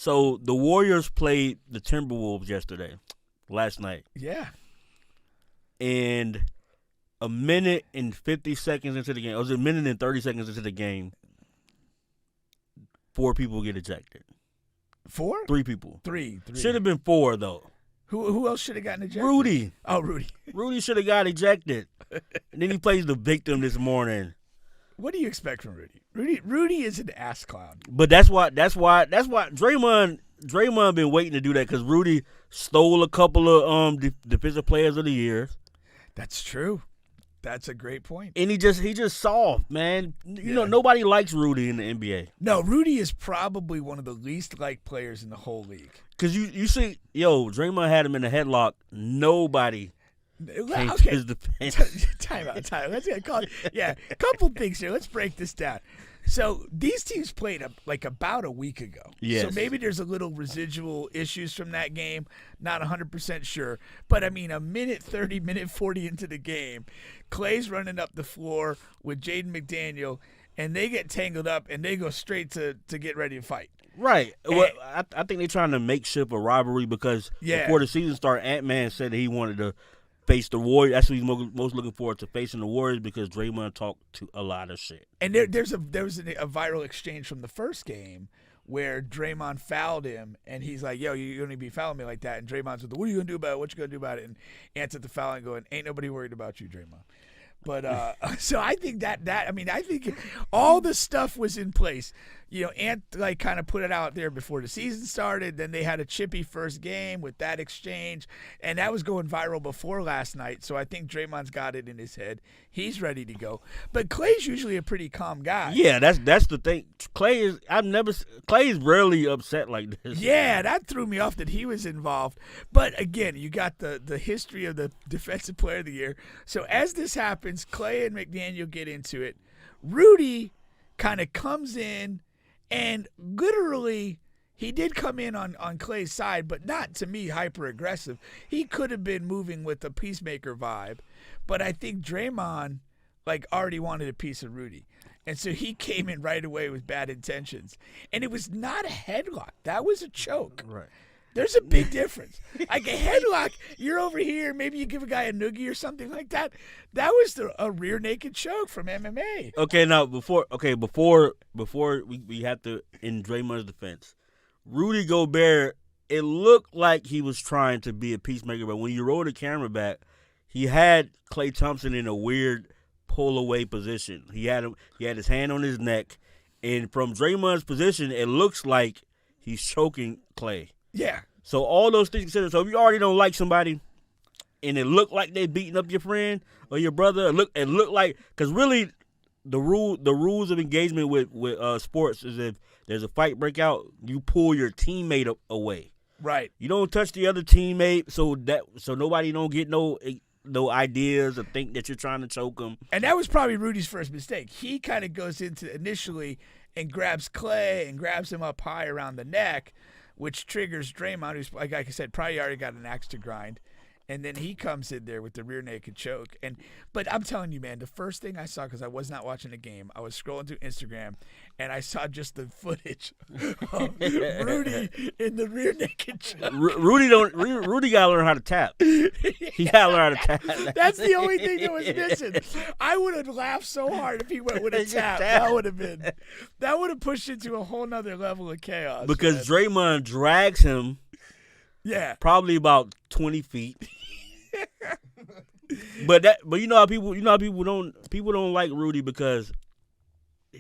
So the Warriors played the Timberwolves last night. Yeah. And a minute and 50 seconds into the game, it was a minute and 30 seconds into the game, 4 people get ejected. 4? 3 people. Three. Should have been 4, though. Who else should have gotten ejected? Rudy. Oh, Rudy. Rudy should have got ejected. And then he plays the victim this morning. What do you expect from Rudy? Rudy is an ass clown. But that's why Draymond been waiting to do that because Rudy stole a couple of defensive players of the year. That's true. That's a great point. And he just soft, man. You know, nobody likes Rudy in the NBA. No, Rudy is probably one of the least liked players in the whole league. Because you see, Draymond had him in a headlock. Nobody came to his defense. Time out. Let's get called. Yeah, a couple things here. Let's break this down. So these teams played about a week ago. Yes. So maybe there's a little residual issues from that game. Not 100% sure. But, I mean, a minute 30, minute 40 into the game, Clay's running up the floor with Jaden McDaniel, and they get tangled up, and they go straight to get ready to fight. Right. Well, I think they're trying to make shift a rivalry because before the season started, Ant-Man said that he wanted to face the Warriors. That's what he's most looking forward to, facing the Warriors, because Draymond talked to a lot of shit. And there was a viral exchange from the first game where Draymond fouled him, and he's like, "Yo, you don't need to be fouling me like that." And Draymond's like, "What are you gonna do about it? What you gonna do about it?" And answered the foul and going, "Ain't nobody worried about you, Draymond." But so I think I think all the stuff was in place. You know, Ant kind of put it out there before the season started. Then they had a chippy first game with that exchange, and that was going viral before last night. So I think Draymond's got it in his head. He's ready to go. But Clay's usually a pretty calm guy. Yeah, that's the thing. Clay is rarely upset like this. Yeah, that threw me off that he was involved. But again, you got the history of the Defensive Player of the Year. So as this happens, Clay and McDaniel get into it. Rudy kind of comes in. And literally, he did come in on Clay's side, but not, to me, hyper-aggressive. He could have been moving with a peacemaker vibe. But I think Draymond, already wanted a piece of Rudy. And so he came in right away with bad intentions. And it was not a headlock. That was a choke. Right. There's a big difference. Like a headlock, you're over here, maybe you give a guy a noogie or something like that. That was a rear naked choke from MMA. Okay, now before we have to, in Draymond's defense, Rudy Gobert, it looked like he was trying to be a peacemaker, but when you roll the camera back, he had Klay Thompson in a weird pull away position. He had his hand on his neck, and from Draymond's position, it looks like he's choking Klay. Yeah. So all those things considered. So if you already don't like somebody, and it looked like they beating up your friend or your brother, it looked like, because really the rules of engagement with sports is if there's a fight breakout, you pull your teammate away. Right. You don't touch the other teammate, so nobody don't get no ideas or think that you're trying to choke them. And that was probably Rudy's first mistake. He kind of goes into initially and grabs Klay and grabs him up high around the neck, which triggers Draymond, who's, like I said, probably already got an axe to grind. And then he comes in there with the rear naked choke. But I'm telling you, man, the first thing I saw, because I was not watching the game, I was scrolling through Instagram, and I saw just the footage of Rudy in the rear naked choke. Rudy got to learn how to tap. He got to learn how to tap. That's the only thing that was missing. I would have laughed so hard if he went with a tap. That would have pushed it to a whole nother level of chaos. Because Draymond drags him. Yeah. Probably about 20 feet. But you know how people don't like Rudy because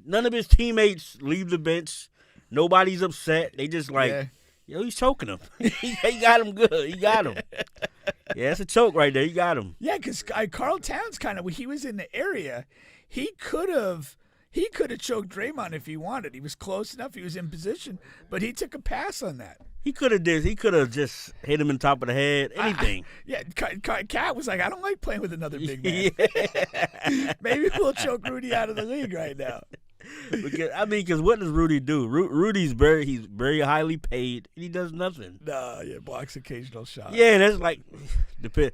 none of his teammates leave the bench. Nobody's upset. They just yo, he's choking him. He got him good. He got him. Yeah, it's a choke right there. You got him. Yeah, because Karl Towns he was in the area. He could have choked Draymond if he wanted. He was close enough. He was in position, but he took a pass on that. He could have just hit him in the top of the head. Anything. Cat was like, I don't like playing with another big man. Yeah. Maybe we'll choke Rudy out of the league right now. Because what does Rudy do? Rudy's very highly paid, and he does nothing. No, yeah, blocks occasional shots. Yeah, and that's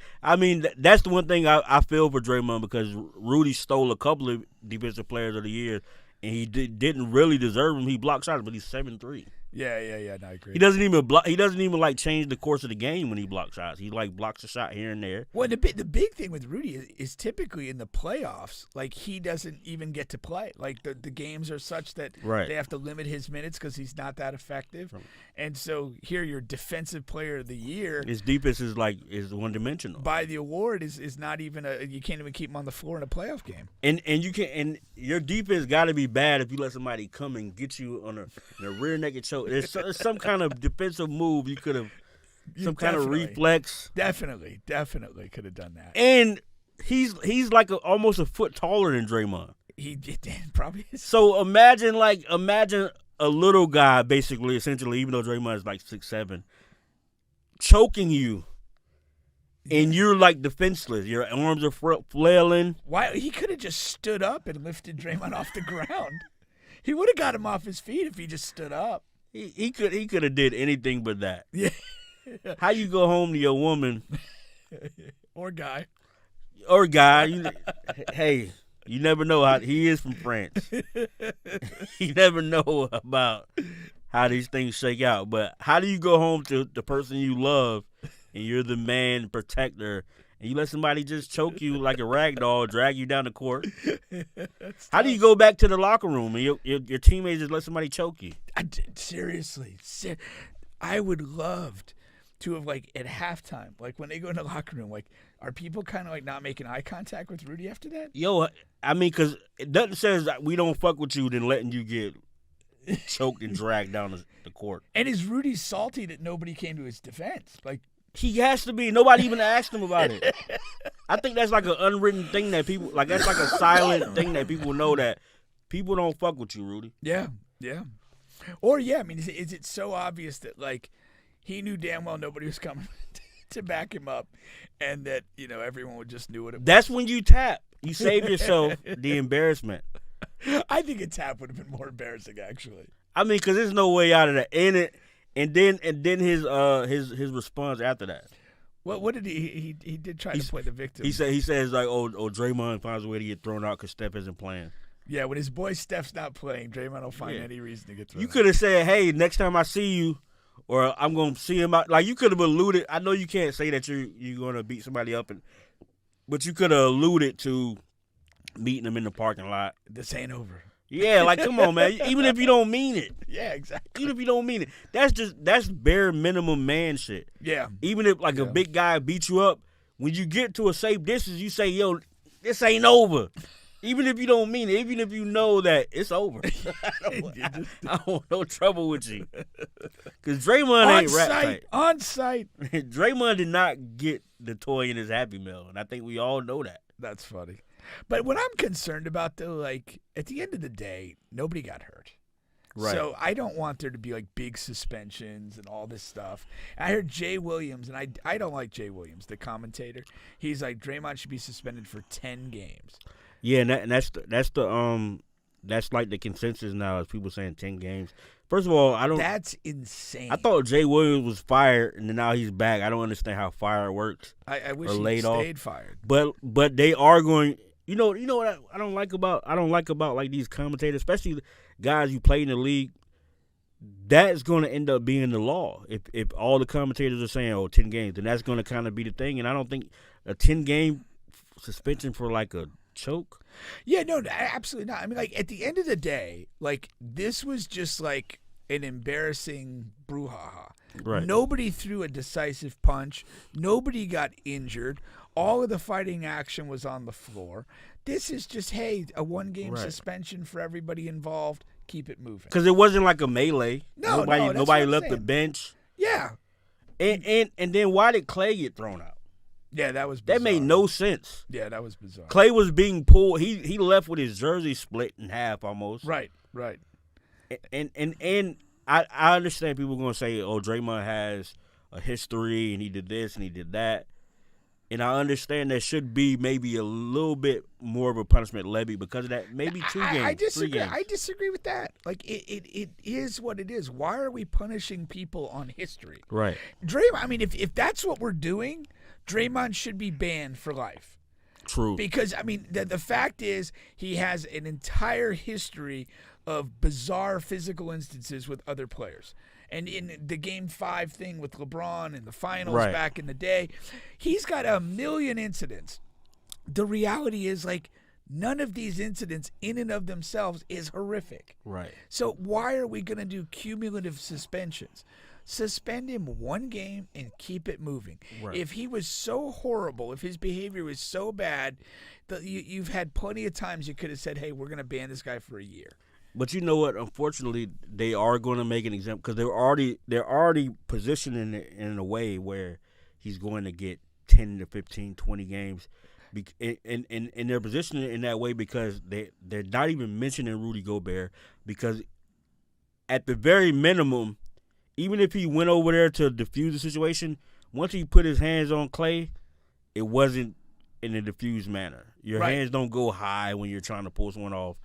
that's the one thing I feel for Draymond, because Rudy stole a couple of defensive players of the year, and he didn't really deserve them. He blocked shots, but he's 7'3". Yeah. No, I agree. He doesn't even block. He doesn't even like change the course of the game when he blocks shots. He like blocks a shot here and there. Well, the big thing with Rudy is typically in the playoffs, like he doesn't even get to play. Like the games are such that Right. they have to limit his minutes because he's not that effective. And so here, your defensive player of the year His defense is one dimensional. by the award is not even you can't even keep him on the floor in a playoff game. And you can and your defense got to be bad if you let somebody come and get you on a rear naked choke. There's some kind of defensive move you could have, some kind of reflex. Definitely could have done that. And he's like almost a foot taller than Draymond. He probably is. So imagine a little guy, basically, essentially, even though Draymond is like 6'7", choking you, and you're like defenseless. Your arms are flailing. Why he could have just stood up and lifted Draymond off the ground. He would have got him off his feet if he just stood up. He could have did anything but that. Yeah. How you go home to your woman Or guy. or guy? Hey, you never know how he is from France. You never know about how these things shake out. But how do you go home to the person you love and you're the man protector and you let somebody just choke you like a rag doll, drag you down the court? How do you go back to the locker room and your teammates just let somebody choke you? Seriously, I would love to have, like, at halftime, like when they go in the locker room, like, are people kind of like not making eye contact with Rudy after that? Yo, I mean, because nothing says that we don't fuck with you than letting you get choked and dragged down the court. And is Rudy salty that nobody came to his defense? Like, he has to be. Nobody even asked him about it. I think that's like an unwritten thing that people, like, that's like a silent thing that people know that people don't fuck with you, Rudy. yeah. Or, yeah, I mean, is it so obvious that, like, he knew damn well nobody was coming to back him up and that, everyone would just knew what it was? That's when you tap. You save yourself the embarrassment. I think a tap would have been more embarrassing, actually. I mean, because there's no way out of that. And then his response after that. What did he did try to play the victim. He says like, oh, Draymond finds a way to get thrown out because Steph isn't playing. Yeah, when his boy Steph's not playing, Draymond will find any reason to get thrown out. You could have said, hey, next time I see you, or I'm going to see him out. Like, you could have alluded. I know you can't say that you're going to beat somebody up, but you could have alluded to meeting him in the parking lot. This ain't over. Yeah, like, come on, man. Even if you don't mean it. Yeah, exactly. Even if you don't mean it. That's bare minimum man shit. Yeah. Even if, like, a big guy beats you up, when you get to a safe distance, you say, yo, this ain't over. Even if you don't mean it, even if you know that it's over. I don't want no trouble with you. Because Draymond ain't rap tight. On site. Draymond did not get the toy in his Happy Meal, and I think we all know that. That's funny. But what I'm concerned about, though, like, at the end of the day, nobody got hurt. Right. So I don't want there to be, like, big suspensions and all this stuff. I heard Jay Williams, and I don't like Jay Williams, the commentator. He's like, Draymond should be suspended for 10 games. Yeah, and that's like the consensus now is people saying 10 games. First of all, That's insane. I thought Jay Williams was fired, and then now he's back. I don't understand how fire works. I wish or he laid stayed off. fired. But they are going. You know what I don't like about like these commentators, especially guys who play in the league. That's going to end up being the law. If all the commentators are saying 10 games, then that's going to kind of be the thing. And I don't think a 10-game suspension for like a choke. Yeah, no, absolutely not. I mean, like, at the end of the day, like, this was just like an embarrassing brouhaha. Right. Nobody threw a decisive punch. Nobody got injured. All of the fighting action was on the floor. This is just, hey, a one-game suspension for everybody involved. Keep it moving. Because it wasn't like a melee. No, nobody left the bench. Yeah. And then why did Clay get thrown out? Yeah, that was bizarre. That made no sense. Yeah, that was bizarre. Clay was being pulled. He left with his jersey split in half almost. Right. And I understand people going to say, oh, Draymond has a history and he did this and he did that. And I understand there should be maybe a little bit more of a punishment levy because of that. Maybe 2 games. I disagree. 3 games. I disagree with that. Like, it is what it is. Why are we punishing people on history? Right. Draymond, I mean, if that's what we're doing, Draymond should be banned for life. True. Because, I mean, the fact is he has an entire history of bizarre physical instances with other players. And in the Game 5 thing with LeBron in the finals back in the day, he's got a million incidents. The reality is, like, none of these incidents in and of themselves is horrific. Right. So why are we going to do cumulative suspensions? Suspend him one game and keep it moving. Right. If he was so horrible, if his behavior was so bad, you've had plenty of times you could have said, hey, we're going to ban this guy for a year. But you know what? Unfortunately, they are going to make an example because they're already positioning it in a way where he's going to get 10 to 15, 20 games. And they're positioning it in that way because they're not even mentioning Rudy Gobert because at the very minimum, even if he went over there to defuse the situation, once he put his hands on Klay, it wasn't in a diffused manner. Your hands don't go high when you're trying to pull someone off.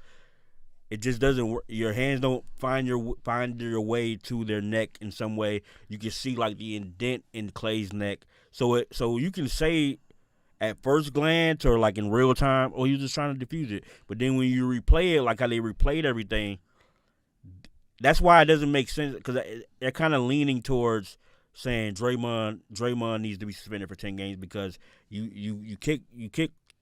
It just doesn't work. Your hands don't find your way to their neck in some way. You can see like the indent in Klay's neck. So you can say at first glance or like in real time, oh, you're just trying to defuse it. But then when you replay it, like how they replayed everything, that's why it doesn't make sense because they're kind of leaning towards saying Draymond needs to be suspended for 10 games because you kick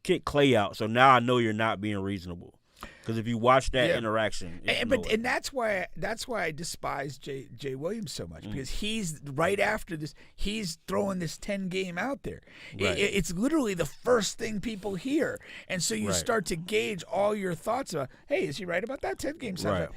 Klay out. So now I know you're not being reasonable. Because if you watch that interaction, and that's why I despise Jay Williams so much because he's right after this, he's throwing this 10 game out there. Right. It's literally the first thing people hear, and so you start to gauge all your thoughts about, hey, is he right about that 10 game? Right.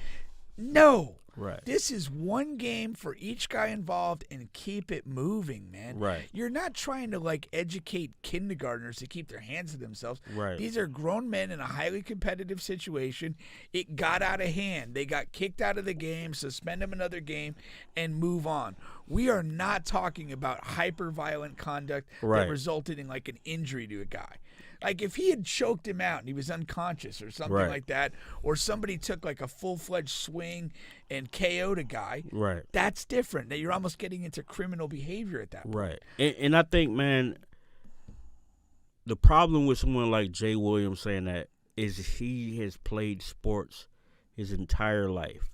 No. Right. This is one game for each guy involved and keep it moving, man. Right. You're not trying to like educate kindergartners to keep their hands to themselves. Right. These are grown men in a highly competitive situation. It got out of hand. They got kicked out of the game, suspend them another game, and move on. We are not talking about hyper-violent conduct that resulted in like an injury to a guy. Like if he had choked him out and he was unconscious or something like that, or somebody took like a full-fledged swing and KO'd a guy, that's different. That you're almost getting into criminal behavior at that point. Right. And I think, man, the problem with someone like Jay Williams saying that is he has played sports his entire life.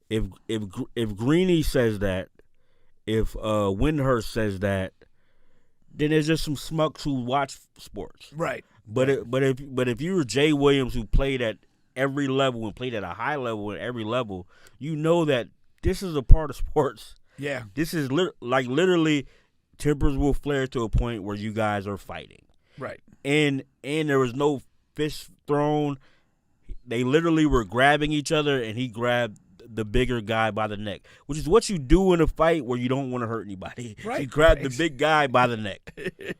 If Greeny says that, if Windhurst says that, then there's just some smucks who watch sports. Right. But if you were Jay Williams who played at every level and played at a high level at every level, you know that this is a part of sports. Yeah. This is literally tempers will flare to a point where you guys are fighting. Right. And there was no fist thrown. They literally were grabbing each other, and he grabbed the bigger guy by the neck, which is what you do in a fight where you don't want to hurt anybody. Right. You grab the big guy by the neck.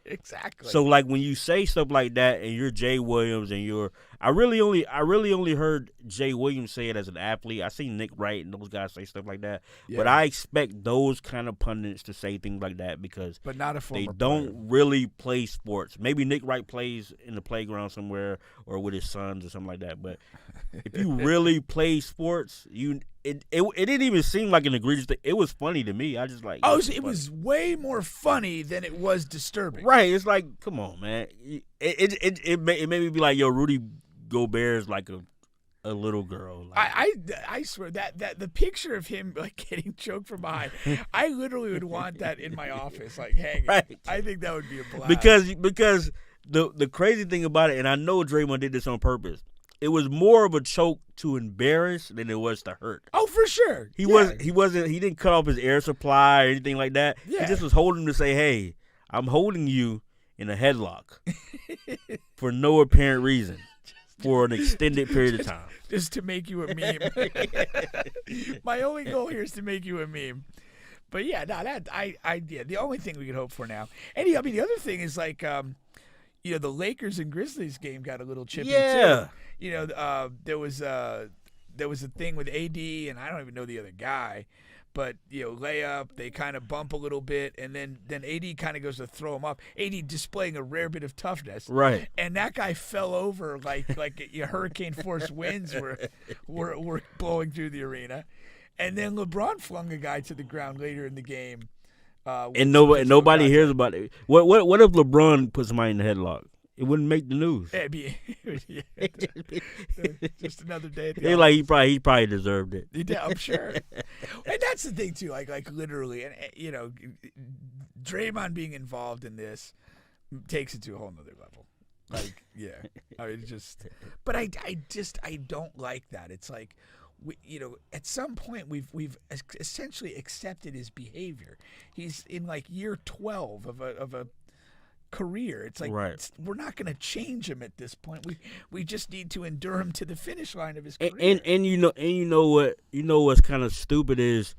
Exactly. So like when you say stuff like that and you're Jay Williams and I really only heard Jay Williams say it as an athlete. I seen Nick Wright and those guys say stuff like that. Yeah. But I expect those kind of pundits to say things like that because but not a former they don't really play sports. Maybe Nick Wright plays in the playground somewhere or with his sons or something like that. But if you really play sports, it didn't even seem like an egregious thing. It was funny to me. I just like it was way more funny than it was disturbing. Right. It's like, come on, man. It made me be like, yo, Rudy Gobert is like a little girl. Like, I swear that the picture of him like getting choked from behind, I literally would want that in my office, like hanging. Right. I think that would be a blast. Because the crazy thing about it, and I know Draymond did this on purpose, it was more of a choke to embarrass than it was to hurt. Oh, for sure. He didn't cut off his air supply or anything like that. Yeah. He just was holding him to say, hey, I'm holding you in a headlock for no apparent reason for an extended period of time. Just to make you a meme. My only goal here is to make you a meme. But yeah, no, the only thing we could hope for now. And I mean, the other thing is like, the Lakers and Grizzlies game got a little chippy too. There was a thing with AD and I don't even know the other guy, but layup, they kind of bump a little bit, and then AD kind of goes to throw him up. AD displaying a rare bit of toughness, right? And that guy fell over like hurricane force winds were blowing through the arena, and then LeBron flung a guy to the ground later in the game. And nobody hears about it. What if LeBron puts somebody in the headlock It wouldn't make the news. It'd be, yeah, just another day at the They like he probably deserved it. Yeah, I'm sure. And that's the thing too, like literally, and Draymond being involved in this takes it to a whole nother level. Like, yeah, I mean, but I don't like that. It's like, at some point we've essentially accepted his behavior. He's in like year 12 of a career. It's like we're not going to change him at this point. We just need to endure him to the finish line of his career. And you know what's kind of stupid is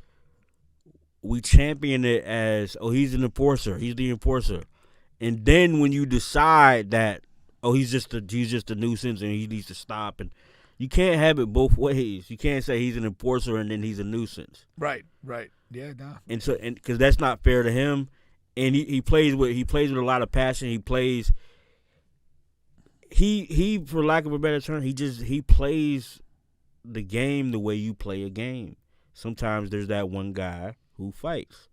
we champion it as, oh, he's an enforcer. He's the enforcer. And then when you decide that, oh, he's just a nuisance and he needs to stop, and you can't have it both ways. You can't say he's an enforcer and then he's a nuisance. Right. Yeah, no. And because that's not fair to him. And he plays with a lot of passion. He plays. He for lack of a better term, he plays the game the way you play a game. Sometimes there's that one guy who fights,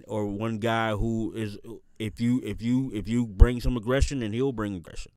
or one guy who is, if you bring some aggression, then he'll bring aggression.